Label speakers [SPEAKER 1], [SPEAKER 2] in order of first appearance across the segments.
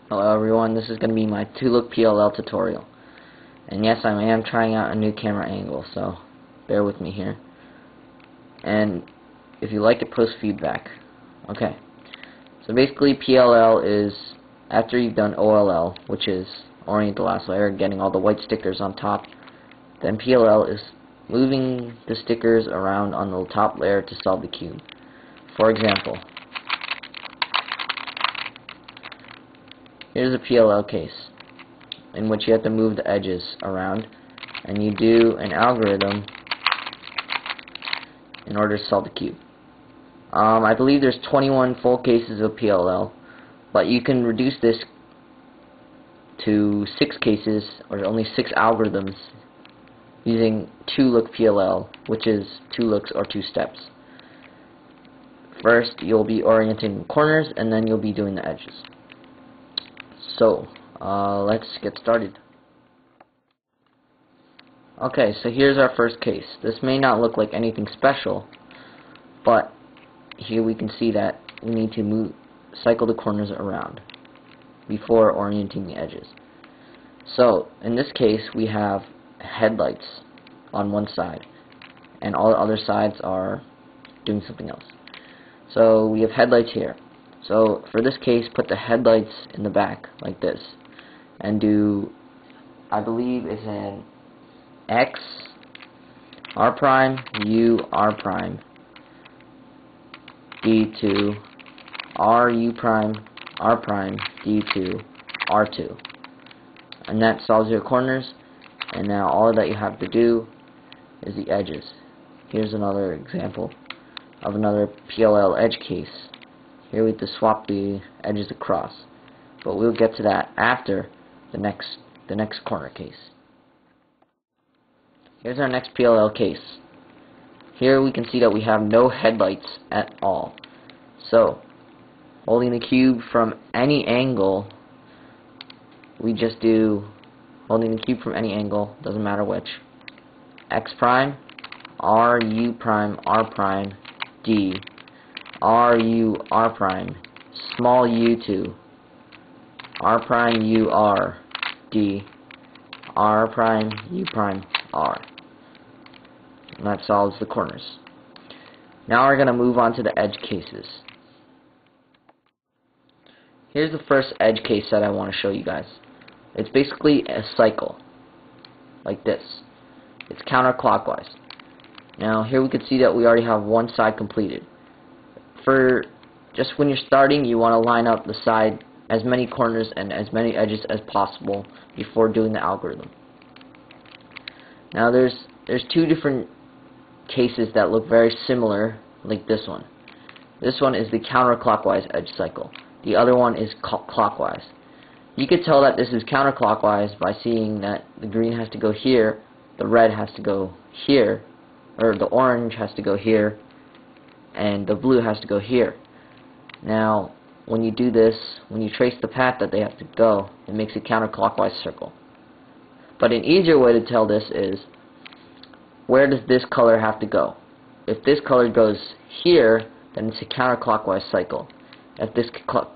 [SPEAKER 1] Hello everyone, this is going to be my Look PLL tutorial. And yes, I am trying out a new camera angle, so bear with me here. And if you like it, post feedback. Okay, so basically PLL is after you've done OLL, which is orient the last layer, getting all the white stickers on top. Then PLL is moving the stickers around on the top layer to solve the cube. For example, here's a PLL case in which you have to move the edges around, and you do an algorithm in order to solve the cube. I believe there's 21 full cases of PLL, but you can reduce this to 6 cases, or only 6 algorithms, using Look PLL, which is 2 looks or 2 steps. First, you'll be orienting corners, and then you'll be doing the edges. So, let's get started. Okay, so here's our first case. This may not look like anything special, but here we can see that we need to cycle the corners around before orienting the edges. So, in this case, we have headlights on one side, and all the other sides are doing something else. So, we have headlights here. So for this case, put the headlights in the back like this, and do, I believe is an X R prime U R prime D2 R U prime R prime D2 R2, and that solves your corners. And now all that you have to do is the edges. Here's another example of another PLL edge case. Here we have to swap the edges across, but we'll get to that after the next corner case. Here's our next PLL case. Here we can see that we have no headlights at all. So, holding the cube from any angle, we just do holding the cube from any angle, doesn't matter which. X prime, R U prime R prime D R U R prime small U2 R prime U R D R prime U prime R, and that solves the corners. Now we're going to move on to the edge cases. Here's the first edge case that I want to show you guys. It's basically a cycle like this. It's counterclockwise. Now here we can see that we already have one side completed. For just when you're starting, you want to line up the side as many corners and as many edges as possible before doing the algorithm. Now there's 2 different cases that look very similar, like this one. This one is the counterclockwise edge cycle. The other one is clockwise. You could tell that this is counterclockwise by seeing that the green has to go here, the red has to go here, or the orange has to go here, and the blue has to go here. Now, when you do this, when you trace the path that they have to go, it makes a counterclockwise circle. But an easier way to tell this is, where does this color have to go? If this color goes here, then it's a counterclockwise cycle. If this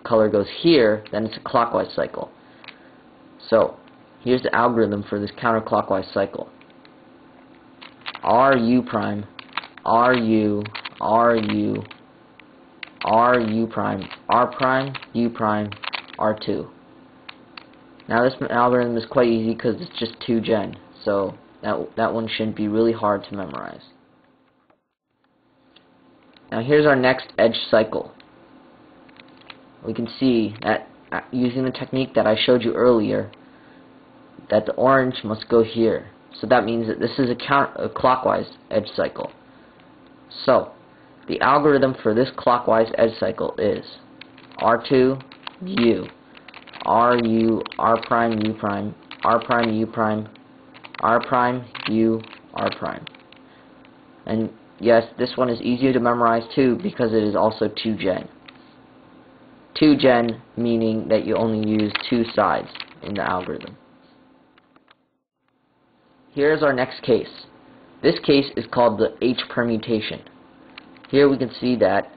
[SPEAKER 1] color goes here, then it's a clockwise cycle. So, here's the algorithm for this counterclockwise cycle. R U prime, R U, R U, R U prime, R prime, U prime, R2. Now this algorithm is quite easy because it's just 2 gen, so that one shouldn't be really hard to memorize. Now here's our next edge cycle. We can see that using the technique that I showed you earlier, that the orange must go here. So that means that this is a clockwise edge cycle. So, the algorithm for this clockwise edge cycle is R2, U, R, U, R prime, U prime, R prime, U prime, R prime, U, R prime. And yes, this one is easier to memorize too because it is also 2 gen. 2 gen meaning that you only use 2 sides in the algorithm. Here's our next case. This case is called the H permutation. Here we can see that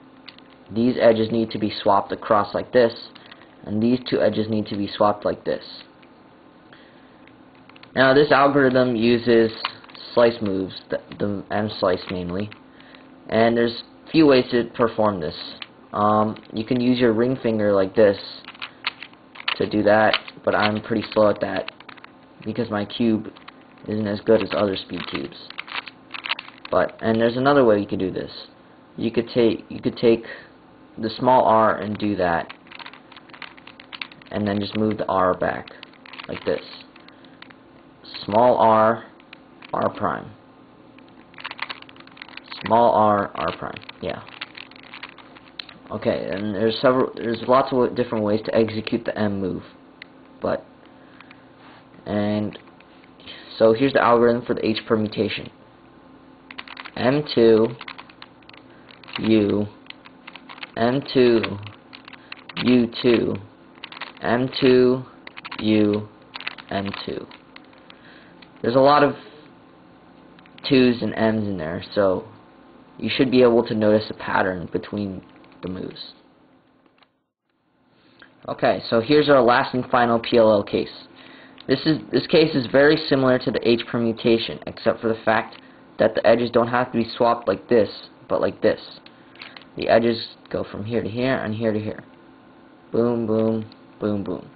[SPEAKER 1] these edges need to be swapped across like this, and these two edges need to be swapped like this. Now this algorithm uses slice moves, the M slice mainly, and there's a few ways to perform this. You can use your ring finger like this to do that, but I'm pretty slow at that because my cube isn't as good as other speed cubes. And there's another way you could do this. You could take the small r and do that, and then just move the r back like this. Small r, r prime. Small r, r prime. Yeah. Okay, and there's lots of different ways to execute the M move, and so here's the algorithm for the H permutation. M2 U M2 U2 M2 U M2. There's a lot of 2's and M's in there, so you should be able to notice a pattern between the moves. Okay, so here's our last and final PLL case. This case is very similar to the H permutation, except for the fact that the edges don't have to be swapped like this, but like this. The edges go from here to here and here to here. Boom, boom, boom, boom.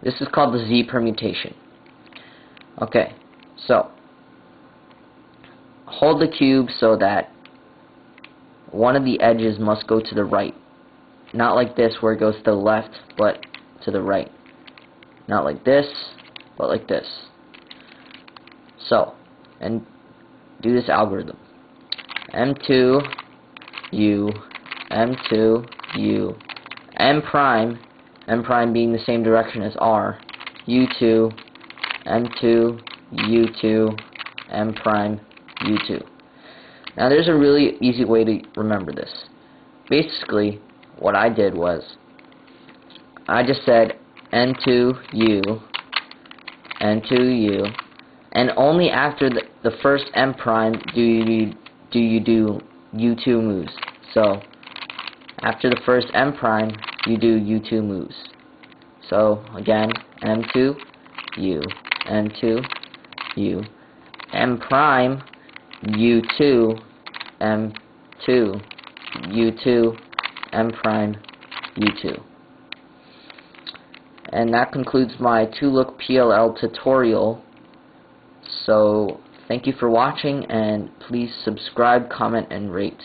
[SPEAKER 1] This is called the Z permutation. Okay, so hold the cube so that one of the edges must go to the right. Not like this where it goes to the left, but to the right. Not like this, but like this. So, and do this algorithm. M2 U M2 U M prime being the same direction as R, U2 M2 U2 M prime U2. Now there's a really easy way to remember this. Basically what I did was I just said N2U N2U, and only after the first M prime do you do U2 moves. So after the first M prime you do U2 moves. So again, M2 U M2 U M prime U2 M2 U2 M prime U2. And that concludes my Look PLL tutorial. So thank you for watching, and please subscribe, comment, and rate.